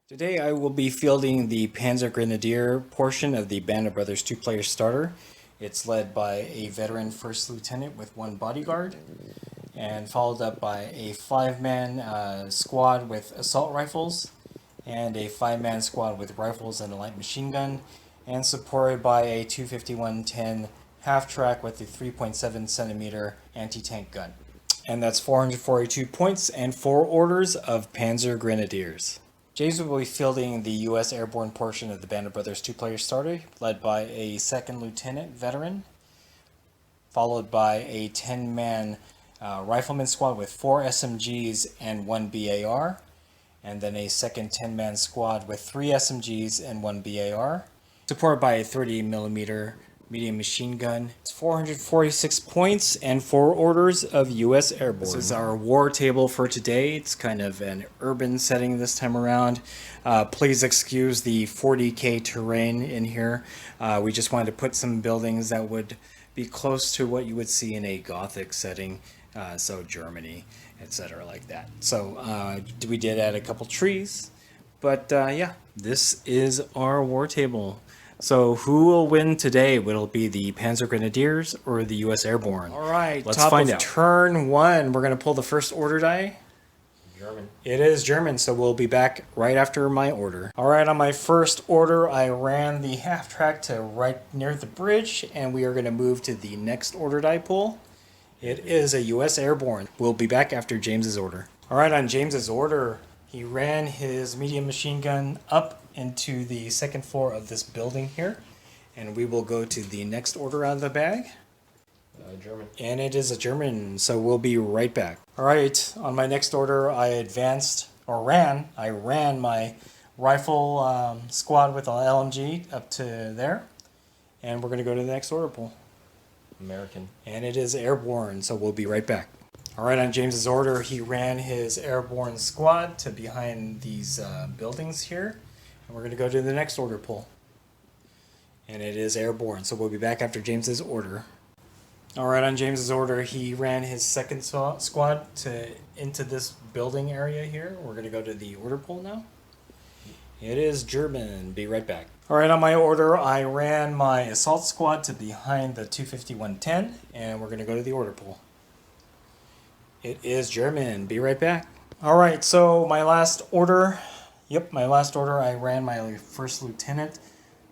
Today I will be fielding the Panzer Grenadier portion of the Band of Brothers two-player starter. It's led by a veteran first lieutenant with one bodyguard, and followed up by a five-man squad with assault rifles, and a five-man squad with rifles and a light machine gun, and supported by a 251-10 half-track with a 3.7 centimeter anti-tank gun. And that's 442 points and 4 orders of Panzer Grenadiers. James will be fielding the US Airborne portion of the Band of Brothers two-player starter, led by a second lieutenant veteran, followed by a 10-man rifleman squad with 4 SMGs and 1 BAR, and then a second 10-man squad with 3 SMGs and 1 BAR, supported by a 30mm medium machine gun. It's 446 points and 4 orders of US Airborne. This is our war table for today. It's kind of an urban setting this time around. Please excuse the 40K terrain in here. We just wanted to put some buildings that would be close to what you would see in a Gothic setting, so Germany, etc. like that. So we did add a couple trees, but yeah, this is our war table. So who will win today? Will it be the Panzer Grenadiers or the US Airborne? All right, let's find out. Turn 1, we're going to pull the first order die. German. It is German, so we'll be back right after my order. All right, on my first order, I ran the half track to right near the bridge, and we are going to move to the next order die pull. It is a US Airborne. We'll be back after James's order. All right, on James's order, he ran his medium machine gun up into the second floor of this building here, and we will go to the next order out of the bag. German. And it is a German, so we'll be right back. All right, on my next order, I ran my rifle squad with an LMG up to there, and we're going to go to the next order pull. American. And it is airborne, so we'll be right back. All right, on James's order, he ran his airborne squad to behind these buildings here, and we're going to go to the next order pull. And it is airborne, so we'll be back after James's order. All right, on James's order, he ran his second squad into this building area here. We're going to go to the order pull now. It is German. Be right back. All right, on my order, I ran my assault squad to behind the 251-10, and we're going to go to the order pull. It is German. Be right back. All right, so my last order, I ran my first lieutenant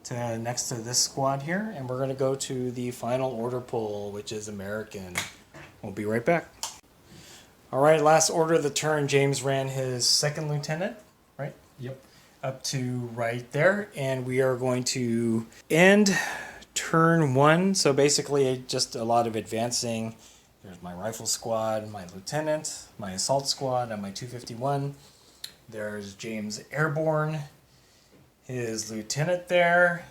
to next to this squad here, and we're going to go to the final order pull, which is American. We'll be right back. All right, last order of the turn, James ran his second lieutenant, right? Yep. Up to right there, and we are going to end turn 1. So basically just a lot of advancing. There's my rifle squad, my lieutenant, my assault squad, and my 251. There's James Airborne, his lieutenant there,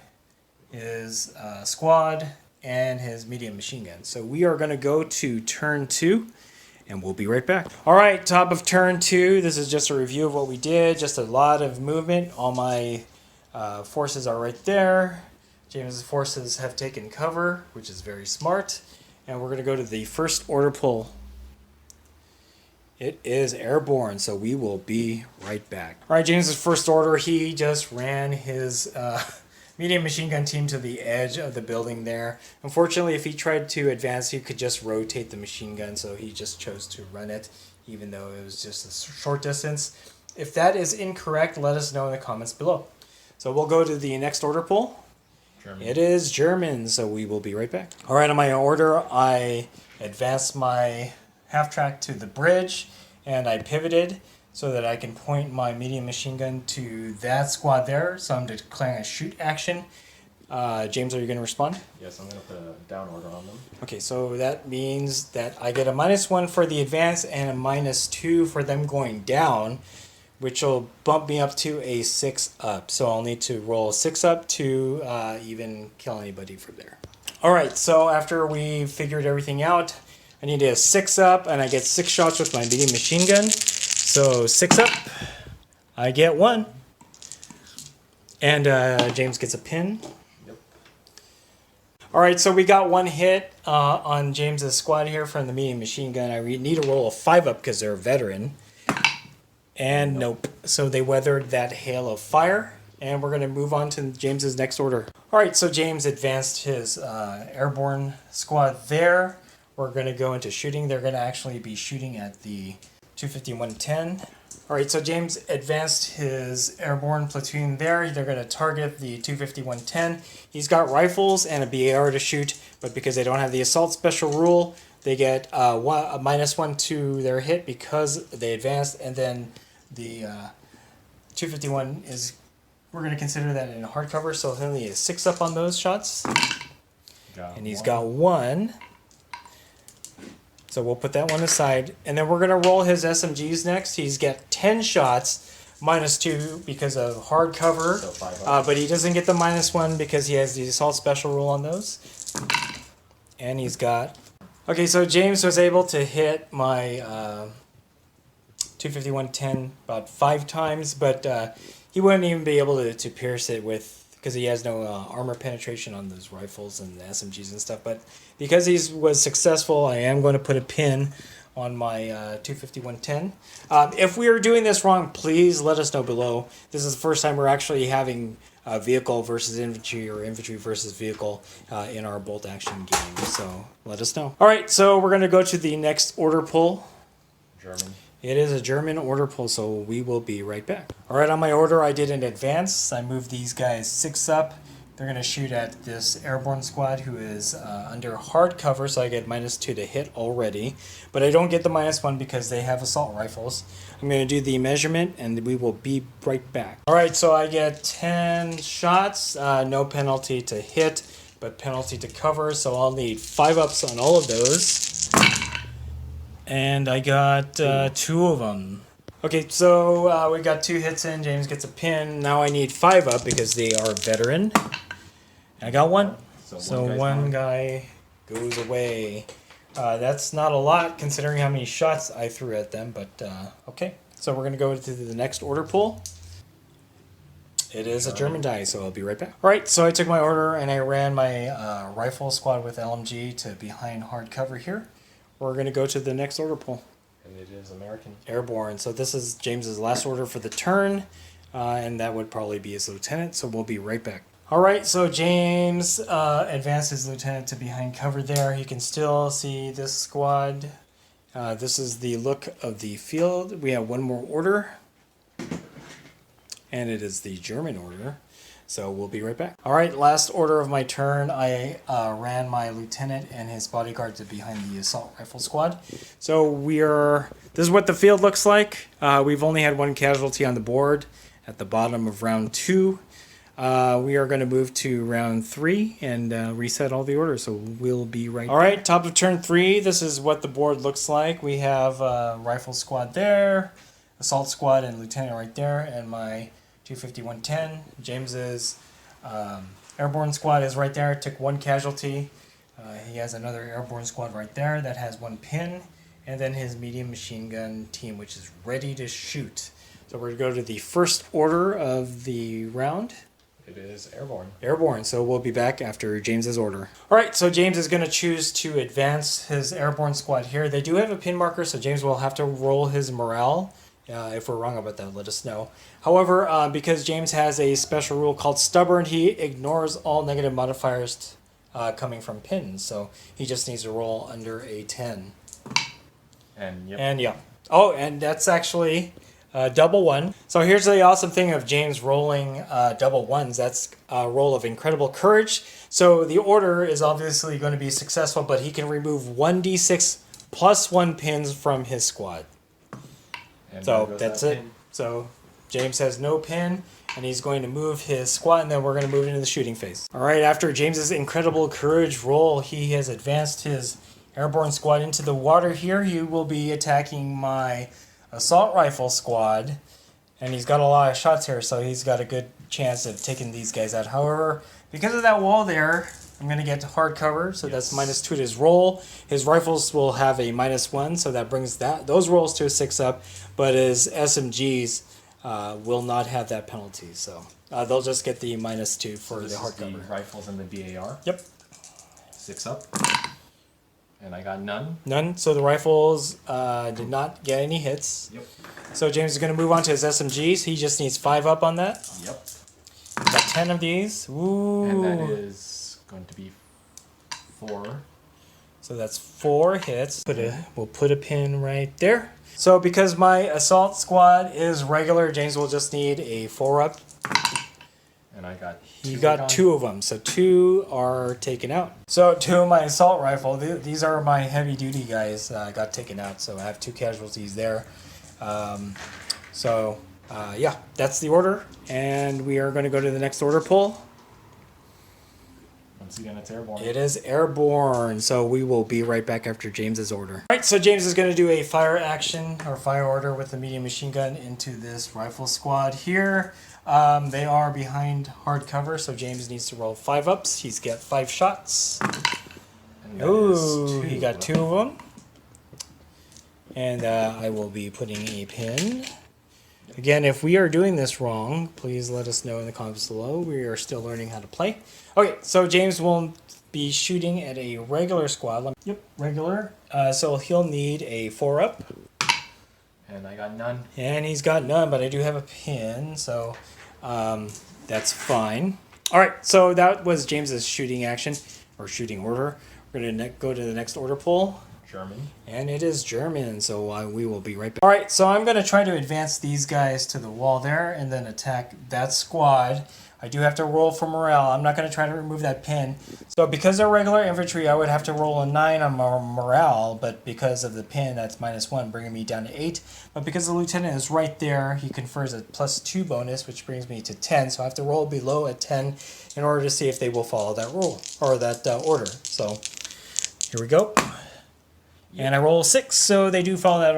his squad, and his medium machine gun. So we are going to go to turn 2, and we'll be right back. All right, top of turn 2. This is just a review of what we did. Just a lot of movement. All my forces are right there. James's forces have taken cover, which is very smart. And we're going to go to the first order pull. It is airborne, so we will be right back. All right, James's first order, he just ran his medium machine gun team to the edge of the building there. Unfortunately, if he tried to advance, he could just rotate the machine gun, so he just chose to run it, even though it was just a short distance. If that is incorrect, let us know in the comments below. So we'll go to the next order pull. German. It is German, so we will be right back. All right, on my order, I advanced my half-track to the bridge, and I pivoted so that I can point my medium machine gun to that squad there. So I'm declaring a shoot action. James, are you going to respond? Yes, I'm going to put a down order on them. Okay, so that means that I get a -1 for the advance and a -2 for them going down, which will bump me up to a 6 up. So I'll need to roll a 6 up to even kill anybody from there. All right, so after we figured everything out, I need a 6 up, and I get 6 shots with my medium machine gun. So 6 up, I get 1. And James gets a pin. Yep. All right, so we got 1 hit on James's squad here from the medium machine gun. I need to roll a 5 up because they're a veteran. And nope. So they weathered that hail of fire. And we're going to move on to James's next order. All right, so James advanced his airborne squad there. We're going to go into shooting. They're going to actually be shooting at the 251-10. All right, so James advanced his airborne platoon there. They're going to target the 251-10. He's got rifles and a BAR to shoot, but because they don't have the assault special rule, they get a -1 to their hit because they advanced, and then the 251 is... We're going to consider that in hardcover, so he'll need a 6 up on those shots. And he's got 1. So we'll put that one aside. And then we're going to roll his SMGs next. He's got 10 shots, -2 because of hardcover. So 5 up. But he doesn't get the -1 because he has the assault special rule on those. And he's got... Okay, so James was able to hit my 251-10 about 5 times, but... he wouldn't even be able to pierce it with, because he has no armor penetration on those rifles and the SMGs and stuff. But because he was successful, I am going to put a pin on my 251-10. If we are doing this wrong, please let us know below. This is the first time we're actually having vehicle versus infantry or infantry versus vehicle in our bolt action game. So let us know. All right, so we're going to go to the next order pull. German. It is a German order pull, so we will be right back. All right, on my order, I did an advance. I moved these guys 6 up. They're going to shoot at this airborne squad who is under hard cover, so I get -2 to hit already. But I don't get the -1 because they have assault rifles. I'm going to do the measurement, and we will be right back. All right, so I get 10 shots, no penalty to hit, but penalty to cover, so I'll need 5 ups on all of those. And I got 2 of them. Okay, so we got 2 hits in. James gets a pin. Now I need 5 up because they are veteran. I got 1. So one guy goes away. That's not a lot considering how many shots I threw at them, but okay. So we're going to go to the next order pull. It is a German die, so I'll be right back. All right, so I took my order and I ran my rifle squad with LMG to behind hard cover here. We're going to go to the next order pull. And it is American. Airborne. So this is James's last order for the turn, and that would probably be his lieutenant, so we'll be right back. All right, so James advanced his lieutenant to behind cover there. You can still see this squad. This is the look of the field. We have one more order, and it is the German order. So we'll be right back. All right, last order of my turn. I ran my lieutenant and his bodyguard to behind the assault rifle squad. So this is what the field looks like. We've only had 1 casualty on the board at the bottom of round 2. We are going to move to round 3 and reset all the orders. So we'll be right back. All right, top of turn 3. This is what the board looks like. We have rifle squad there, assault squad and lieutenant right there, and my 251-10. James's airborne squad is right there. Took 1 casualty. He has another airborne squad right there that has 1 pin, and then his medium machine gun team, which is ready to shoot. So we're going to go to the first order of the round. It is airborne. Airborne. So we'll be back after James's order. All right. So James is going to choose to advance his airborne squad here. They do have a pin marker, so James will have to roll his morale. If we're wrong about that, let us know. However, because James has a special rule called stubborn, he ignores all negative modifiers coming from pins. So he just needs to roll under a 10. And yep. And yeah. Oh, and that's actually double 1. So here's the awesome thing of James rolling double 1s. That's a roll of incredible courage. So the order is obviously going to be successful, but he can remove 1d6 plus 1 pins from his squad. And So that's it. pin. So James has no pin, and he's going to move his squad, and then we're going to move into the shooting phase. All right, after James's incredible courage roll, he has advanced his airborne squad into the water here. He will be attacking my assault rifle squad, and he's got a lot of shots here, so he's got a good chance of taking these guys out. However, because of that wall there, I'm going to get to hard cover, so that's -2 to his roll. His rifles will have a -1, so that brings those rolls to a 6 up, but his SMGs will not have that penalty, so they'll just get the -2 for the hard cover. The rifles and the BAR. Yep. 6 up. And I got none. None. So the rifles did not get any hits. Yep. So James is going to move on to his SMGs. He just needs 5 up on that. Yep. Got 10 of these. Ooh. And that is going to be 4. So that's 4 hits. We'll put a pin right there. So because my assault squad is regular, James will just need a 4 up. And I got 2. You got 2 of them, so 2 are taken out. So 2 of my assault rifle, these are my heavy duty guys, got taken out. So I have 2 casualties there. Yeah, that's the order. And we are going to go to the next order pull. Once again, it's airborne. It is airborne, so we will be right back after James's order. All right, so James is going to do a fire action or fire order with the medium machine gun into this rifle squad here. They are behind hard cover, so James needs to roll 5 ups. He's got 5 shots. Oh, he got 2 of them. And I will be putting a pin. Again, if we are doing this wrong, please let us know in the comments below. We are still learning how to play. Okay, so James will be shooting at a regular squad. Yep, regular. So he'll need a 4 up. And I got none. And he's got none, but I do have a pin, so that's fine. All right, so that was James's shooting action, or shooting order. We're going to go to the next order pull. German. And it is German, so we will be right back. All right, so I'm going to try to advance these guys to the wall there and then attack that squad. I do have to roll for morale. I'm not going to try to remove that pin. So because they're regular infantry, I would have to roll a 9 on my morale, but because of the pin, that's -1, bringing me down to 8. But because the lieutenant is right there, he confers a +2 bonus, which brings me to 10. So I have to roll below a 10 in order to see if they will follow that rule, or that order. So here we go. And I roll a 6, so they do follow that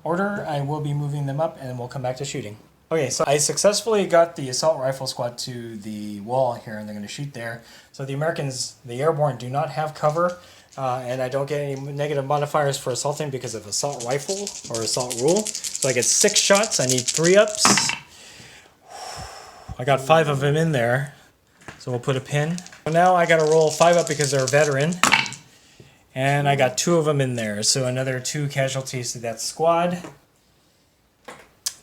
order. I will be moving them up, and then we'll come back to shooting. Okay, so I successfully got the assault rifle squad to the wall here, and they're going to shoot there. So the Americans, the airborne, do not have cover, and I don't get any negative modifiers for assaulting because of assault rifle or assault rule. So I get 6 shots. I need 3 ups. I got 5 of them in there, so we'll put a pin. So now I got to roll 5 up because they're a veteran. And I got 2 of them in there, so another 2 casualties to that squad.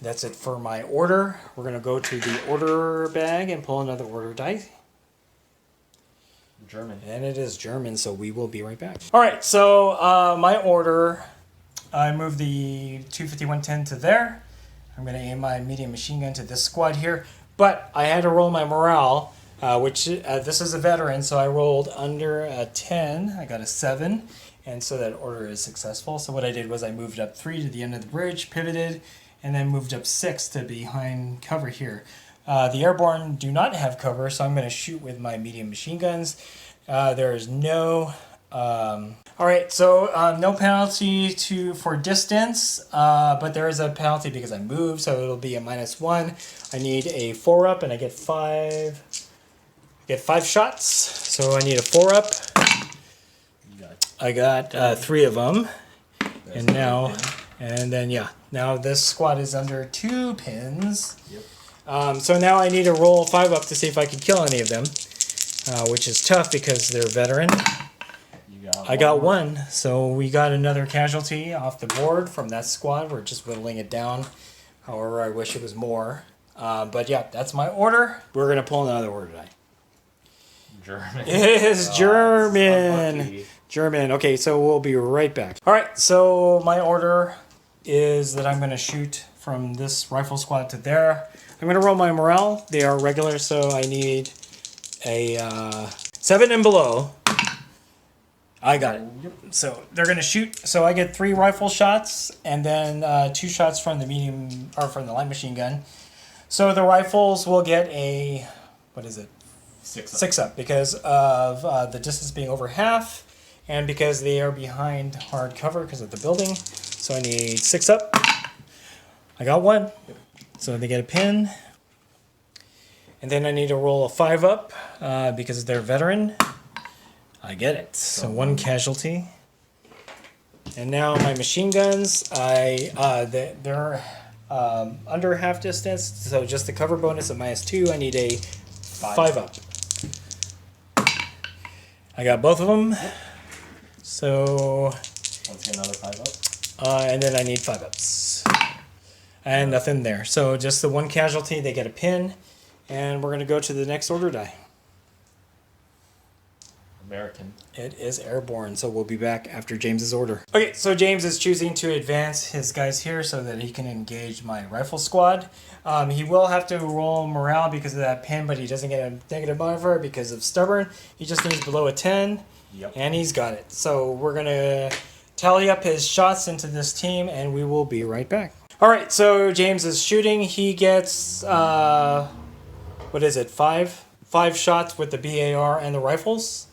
That's it for my order. We're going to go to the order bag and pull another order die. German. And it is German, so we will be right back. All right, so my order, I moved the 250-110 to there. I'm going to aim my medium machine gun to this squad here. But I had to roll my morale. Which this is a veteran, so I rolled under a 10. I got a 7, and so that order is successful. So what I did was I moved up 3 to the end of the bridge, pivoted, and then moved up 6 to behind cover here. The airborne do not have cover, so I'm going to shoot with my medium machine guns. There is no... all right, so no penalty for distance, but there is a penalty because I moved, so it'll be a -1. I need a 4 up, and I get 5... Get 5 shots, so I need a 4 up. I got 3 of them, and now, now this squad is under 2 pins. Yep. So now I need to roll 5 up to see if I can kill any of them, which is tough because they're veteran. I got 1, so we got another casualty off the board from that squad. We're just whittling it down. However, I wish it was more. But yeah, that's my order. We're gonna pull another order die. German. It is German. German. Okay, so we'll be right back. All right, so my order is that I'm going to shoot from this rifle squad to there. I'm going to roll my morale. They are regular, so I need a 7 and below. I got it. So they're going to shoot. So I get 3 rifle shots and then 2 shots from the medium or from the light machine gun. So the rifles will get a, what is it? 6 up because of the distance being over half and because they are behind hard cover because of the building. So I need 6 up. I got 1. So they get a pin. And then I need to roll a 5 up because they're veteran. I get it. So 1 casualty. And now my machine guns, they're under half distance. So just the cover bonus of -2. I need a 5 up. I got both of them. So, Once again, another 5 up. and then I need 5 ups. And nothing there. So just the one casualty, they get a pin. And we're going to go to the next order die. American. It is airborne, so we'll be back after James's order. Okay, so James is choosing to advance his guys here so that he can engage my rifle squad. He will have to roll morale because of that pin, but he doesn't get a negative modifier because of stubborn. He just needs below a 10, and he's got it. So we're going to tally up his shots into this team, and we will be right back. All right, so James is shooting. He gets, what is it, 5 shots with the BAR and the rifles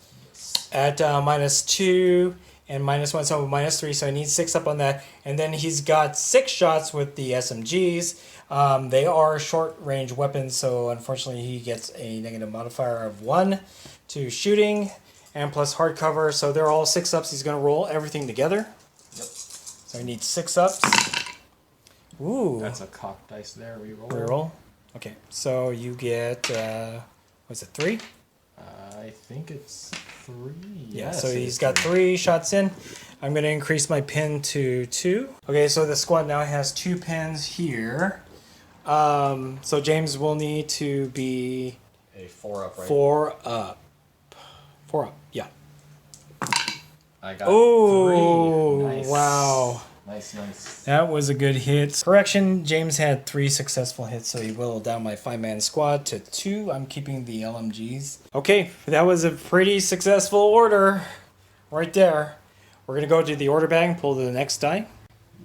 at -2 and -1, so -3, so I need 6 up on that. And then he's got 6 shots with the SMGs. They are short-range weapons, so unfortunately he gets a negative modifier of 1 to shooting and plus hardcover, so they're all 6 ups. He's going to roll everything together. Yep. So I need 6 ups. Ooh. That's a cock dice there. Reroll. Reroll. Okay, so you get, what's it, 3? I think it's 3. Yeah, Yes, so he's got 3 shots in. I'm going to increase my pin to 2. Okay, so the squad now has 2 pins here. So James will need to be a 4 up, right? 4 up. 4 up, yeah. I got 3. Nice. Wow. Nice. That was a good hit. Correction, James had 3 successful hits, so he whittled down my 5-man squad to 2. I'm keeping the LMGs. Okay, that was a pretty successful order right there. We're going to go to the order bag and pull the next die.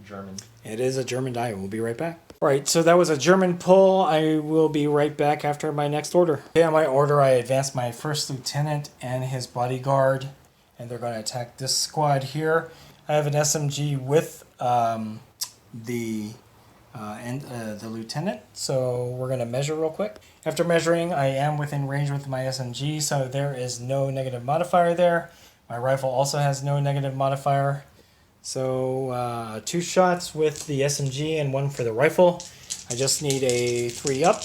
German. It is a German die. We'll be right back. All right, so that was a German pull. I will be right back after my next order. Okay, on my order, I advanced my first lieutenant and his bodyguard, and they're going to attack this squad here. I have an SMG with the lieutenant, so we're going to measure real quick. After measuring, I am within range with my SMG, so there is no negative modifier there. My rifle also has no negative modifier. So 2 shots with the SMG and 1 for the rifle. I just need a 3 up.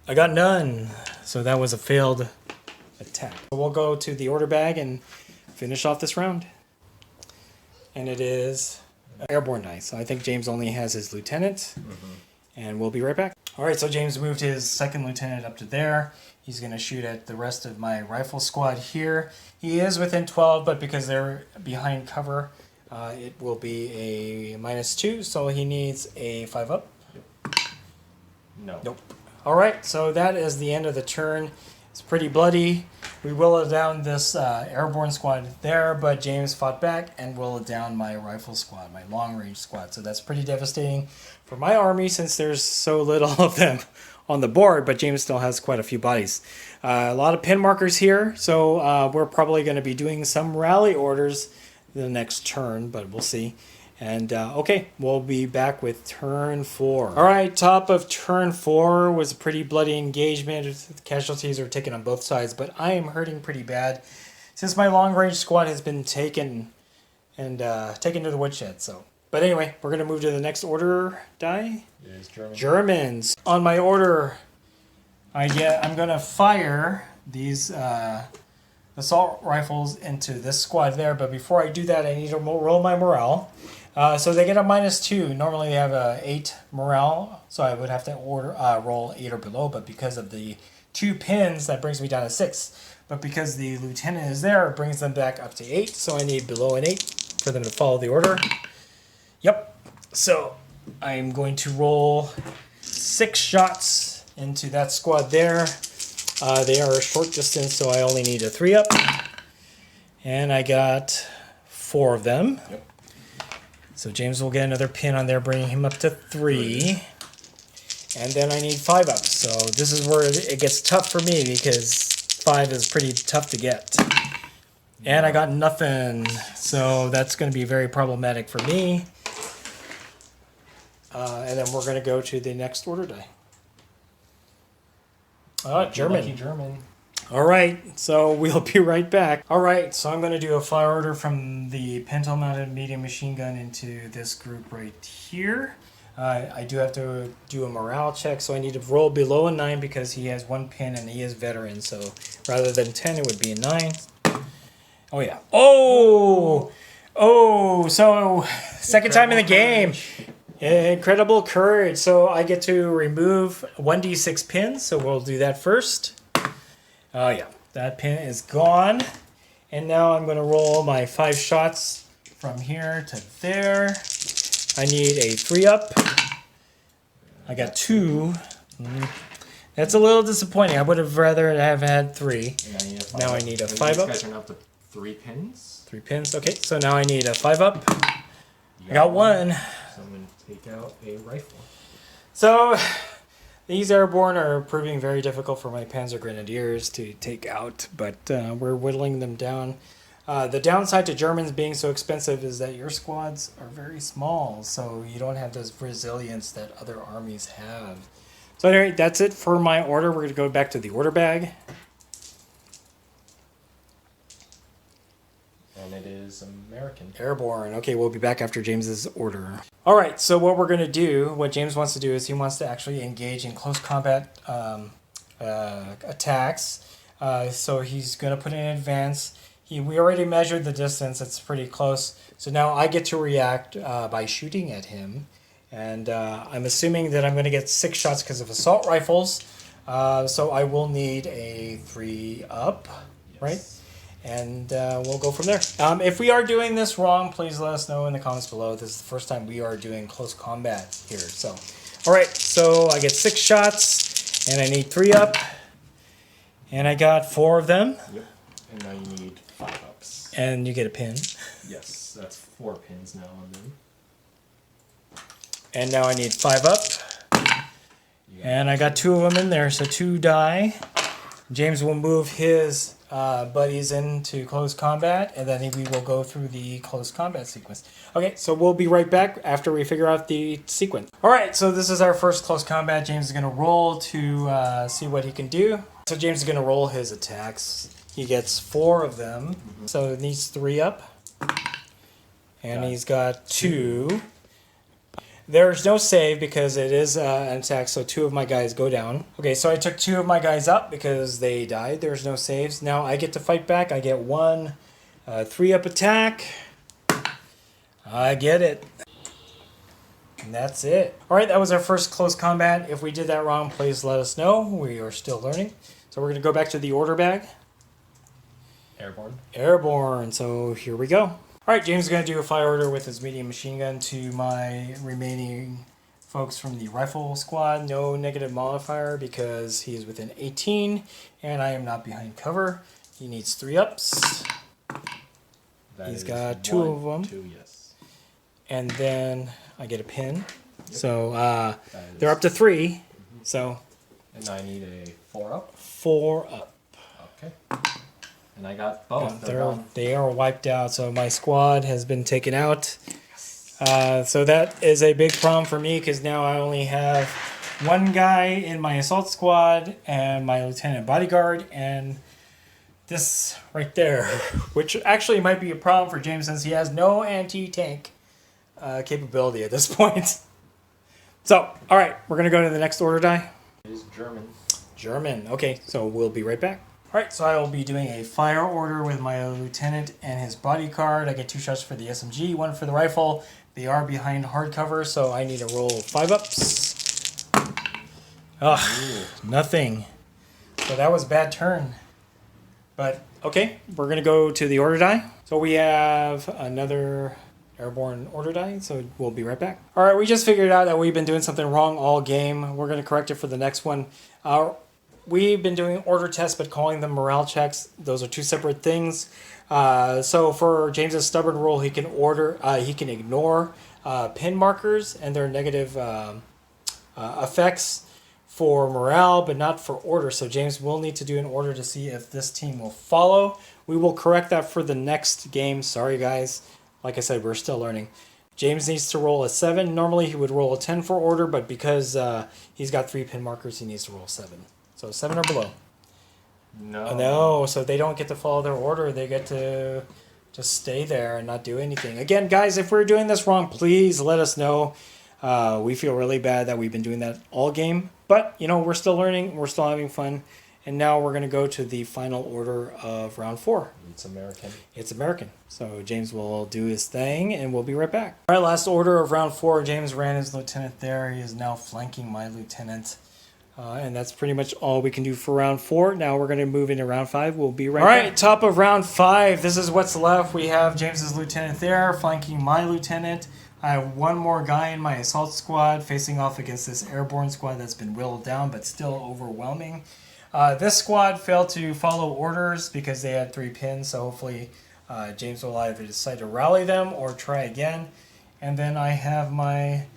I got none, so that was a failed attack. So we'll go to the order bag and finish off this round. And it is airborne die. So I think James only has his lieutenant. And we'll be right back. All right, so James moved his second lieutenant up to there. He's going to shoot at the rest of my rifle squad here. He is within 12, but because they're behind cover, it will be a -2. So he needs a 5 up. No. Nope. All right, so that is the end of the turn. It's pretty bloody. We whittled down this airborne squad there, but James fought back and whittled down my rifle squad, my long-range squad. So that's pretty devastating for my army since there's so little of them on the board, but James still has quite a few bodies. A lot of pin markers here, so we're probably going to be doing some rally orders the next turn, but we'll see. And okay, we'll be back with turn 4. All right, top of turn 4 was a pretty bloody engagement. Casualties are taken on both sides, but I am hurting pretty bad since my long-range squad has been taken and taken to the woodshed. So, but anyway, we're gonna move to the next order die. It is German. Germans. On my order, I'm gonna fire these assault rifles into this squad there. But before I do that, I need to roll my morale. So they get a -2. Normally they have a 8 morale, so I would have to roll 8 or below. But because of the 2 pins, that brings me down to 6. But because the lieutenant is there, it brings them back up to 8. So I need below an 8 for them to follow the order. Yep. So I'm going to roll 6 shots into that squad there. They are a short distance, so I only need a 3 up. And I got 4 of them. Yep. So James will get another pin on there, bringing him up to 3. And then I need 5 up. So this is where it gets tough for me because 5 is pretty tough to get. And I got nothing. So that's going to be very problematic for me. And then we're going to go to the next order die. German. Lucky German. All right, so we'll be right back. All right, so I'm going to do a fire order from the pintle-mounted medium machine gun into this group right here. I do have to do a morale check, so I need to roll below a 9 because he has 1 pin and he is veteran, so Rather than 10, it would be a 9. Oh, yeah. Oh! Oh, so second time in the game. Incredible courage. So I get to remove 1d6 pins. So we'll do that first. Oh, yeah. That pin is gone. And now I'm going to roll my 5 shots from here to there. I need a 3-up. I got 2. That's a little disappointing. I would have rather have had 3. Now I need a 5-up. These guys are up to 3 pins. 3 pins. Okay, so now I need a 5-up. I got 1. So I'm going to take out a rifle. So these airborne are proving very difficult for my Panzer Grenadiers to take out, but we're whittling them down. The downside to Germans being so expensive is that your squads are very small, so you don't have this resilience that other armies have. So anyway, that's it for my order. We're going to go back to the order bag. And it is American. Airborne. Okay, we'll be back after James's order. All right, so what we're going to do, what James wants to do is he wants to actually engage in close combat attacks. So he's going to put in advance. We already measured the distance. It's pretty close. So now I get to react by shooting at him. And I'm assuming that I'm going to get 6 shots because of assault rifles. So I will need a 3-up, yes. Right? And we'll go from there. If we are doing this wrong, please let us know in the comments below. This is the first time we are doing close combat here. So, all right. So I get 6 shots, and I need 3-up. And I got 4 of them. Yep. And now you need 5-ups. And you get a pin. Yes, that's 4 pins now on them. And now I need 5-up. And I got 2 of them in there, so 2 die. James will move his buddies into close combat, and then we will go through the close combat sequence. Okay, so we'll be right back after we figure out the sequence. All right, so this is our first close combat. James is going to roll to see what he can do. So James is going to roll his attacks. He gets 4 of them, so it needs 3-up. And he's got 2. There's no save because it is an attack, so 2 of my guys go down. Okay, so I took 2 of my guys up because they died. There's no saves. Now I get to fight back. I get 1 3-up attack. I get it. And that's it. All right, that was our first close combat. If we did that wrong, please let us know. We are still learning. So we're going to go back to the order bag. Airborne. Airborne. So here we go. All right, James is going to do a fire order with his medium machine gun to my remaining folks from the rifle squad. No negative modifier because he is within 18, and I am not behind cover. He needs 3-ups. He's got 2 of them. 2, yes. And then I get a pin. Yep. So they're up to 3. So. And I need a 4-up. 4-up. Okay. And I got both. They are wiped out, so my squad has been taken out. So that is a big problem for me because now I only have 1 guy in my assault squad and my lieutenant bodyguard and this right there, which actually might be a problem for James since he has no anti-tank capability at this point. So, all right, we're going to go to the next order die. It is German. German. Okay, so we'll be right back. All right, so I will be doing a fire order with my lieutenant and his bodyguard. I get 2 shots for the SMG, 1 for the rifle. They are behind hardcover, so I need to roll 5-ups. Nothing. So that was a bad turn. But, okay, we're going to go to the order die. So we have another airborne order die, so we'll be right back. All right, we just figured out that we've been doing something wrong all game. We're going to correct it for the next one. We've been doing order tests, but calling them morale checks. Those are 2 separate things. So for James's stubborn rule, he can ignore pin markers and their negative effects for morale, but not for order. So James will need to do an order to see if this team will follow. We will correct that for the next game. Sorry, guys. Like I said, we're still learning. James needs to roll a 7. Normally, he would roll a 10 for order, but because he's got 3 pin markers, he needs to roll 7. So 7 or below. No, so they don't get to follow their order. They get to just stay there and not do anything. Again, guys, if we're doing this wrong, please let us know. We feel really bad that we've been doing that all game. But, you know, we're still learning. We're still having fun. And now we're going to go to the final order of round 4. It's American. It's American. So James will do his thing and we'll be right back. All right, last order of round 4. James ran his lieutenant there. He is now flanking my lieutenant. And that's pretty much all we can do for round 4. Now we're going to move into round 5. We'll be right back. All right, top of round 5. This is what's left. We have James's lieutenant there flanking my lieutenant. I have one more guy in my assault squad facing off against this airborne squad that's been whittled down but still overwhelming. This squad failed to follow orders because they had 3 pins, so hopefully James will either decide to rally them or try again. And then I have my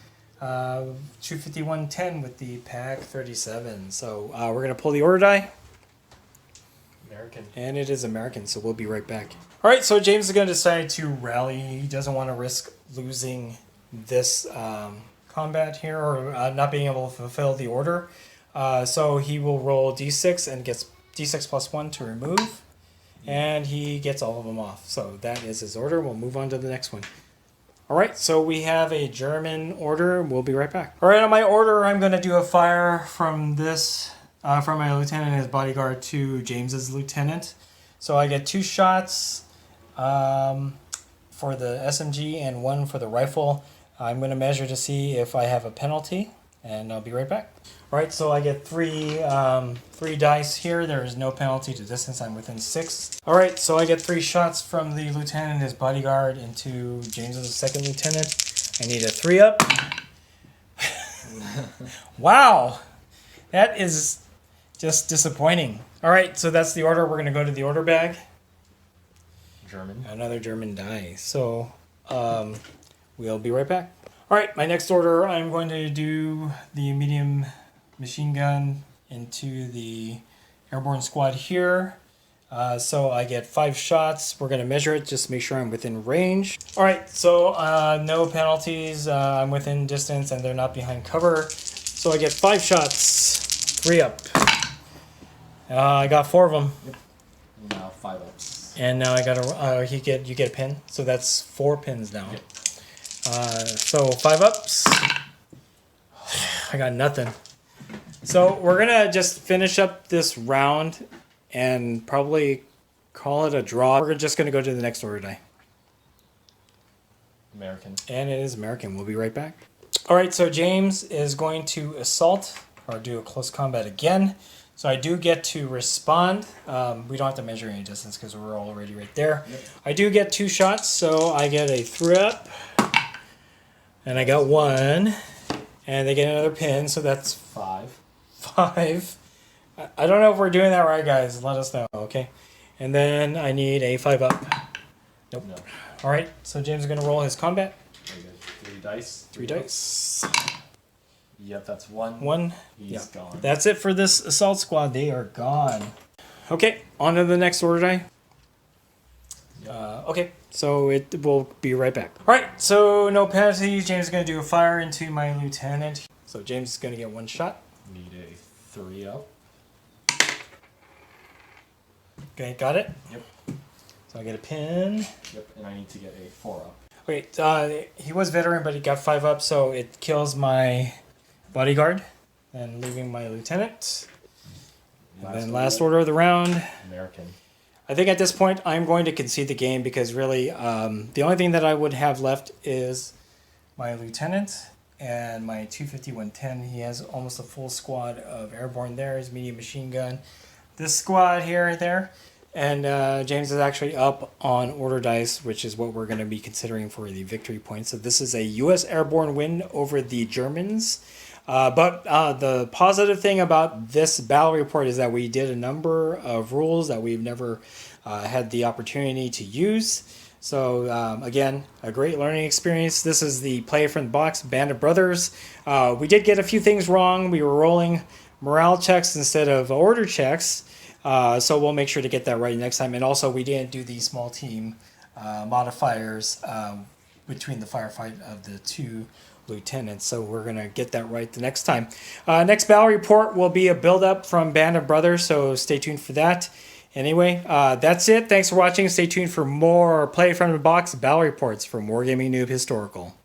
251-10 with the PAC 37. So we're going to pull the order die. American. And it is American, so we'll be right back. All right, so James is going to decide to rally. He doesn't want to risk losing this combat here or not being able to fulfill the order. So he will roll d6 and gets d6 plus 1 to remove. And he gets all of them off. So that is his order. We'll move on to the next one. All right, so we have a German order. We'll be right back. All right, on my order, I'm going to do a fire from this, from my lieutenant and his bodyguard to James's lieutenant. So I get 2 shots for the SMG and 1 for the rifle. I'm going to measure to see if I have a penalty, and I'll be right back. All right, so I get 3 dice here. There is no penalty to distance. I'm within 6. All right, so I get 3 shots from the lieutenant and his bodyguard into James's second lieutenant. I need a 3-up. Wow, that is just disappointing. All right, so that's the order. We're going to go to the order bag. German. Another German die. So we'll be right back. All right, my next order, I'm going to do the medium machine gun into the airborne squad here. So I get 5 shots. We're going to measure it just to make sure I'm within range. All right, so no penalties. I'm within distance and they're not behind cover. So I get 5 shots, 3 up. I got 4 of them. Yep. Now 5 ups. And now I got a, you get a pin. So that's 4 pins now. Yep. So 5 ups. I got nothing. So we're gonna just finish up this round and probably call it a draw. We're just gonna go to the next order die. American. And it is American. We'll be right back. All right, so James is going to assault or do a close combat again. So I do get to respond. We don't have to measure any distance because we're already right there. Yep. I do get 2 shots, so I get a 3-up. And I got 1. And they get another pin, so that's 5. 5. I don't know if we're doing that right, guys. Let us know, okay? And then I need a 5-up. Nope. No. All right, so James is going to roll his combat. Very good. 3 dice. 3 dice. Yep, that's 1. 1. He's gone. That's it for this assault squad. They are gone. Okay, on to the next order die. Okay, so it will be right back. All right, so no penalties. James is going to do a fire into my lieutenant. So James is going to get 1 shot. Need a 3 up. Okay, got it. Yep. So I get a pin. Yep, and I need to get a 4 up. Okay, he was veteran, but he got 5 up, so it kills my bodyguard and leaving my lieutenant. And then last order of the round. American. I think at this point I'm going to concede the game because really the only thing that I would have left is my lieutenant and my 251-10. He has almost a full squad of airborne there, his medium machine gun. This squad here, there. And James is actually up on order dice, which is what we're going to be considering for the victory points. So this is a US Airborne win over the Germans. But the positive thing about this battle report is that we did a number of rules that we've never had the opportunity to use. So again, a great learning experience. This is the Play from the Box Band of Brothers. We did get a few things wrong. We were rolling morale checks instead of order checks. So we'll make sure to get that right next time. And also we didn't do the small team modifiers between the firefight of the 2 lieutenants, so we're gonna get that right the next time. Next battle report will be a build-up from Band of Brothers, so stay tuned for that. Anyway, that's it. Thanks for watching. Stay tuned for more Play from the Box battle reports from Wargaming Noob Historical.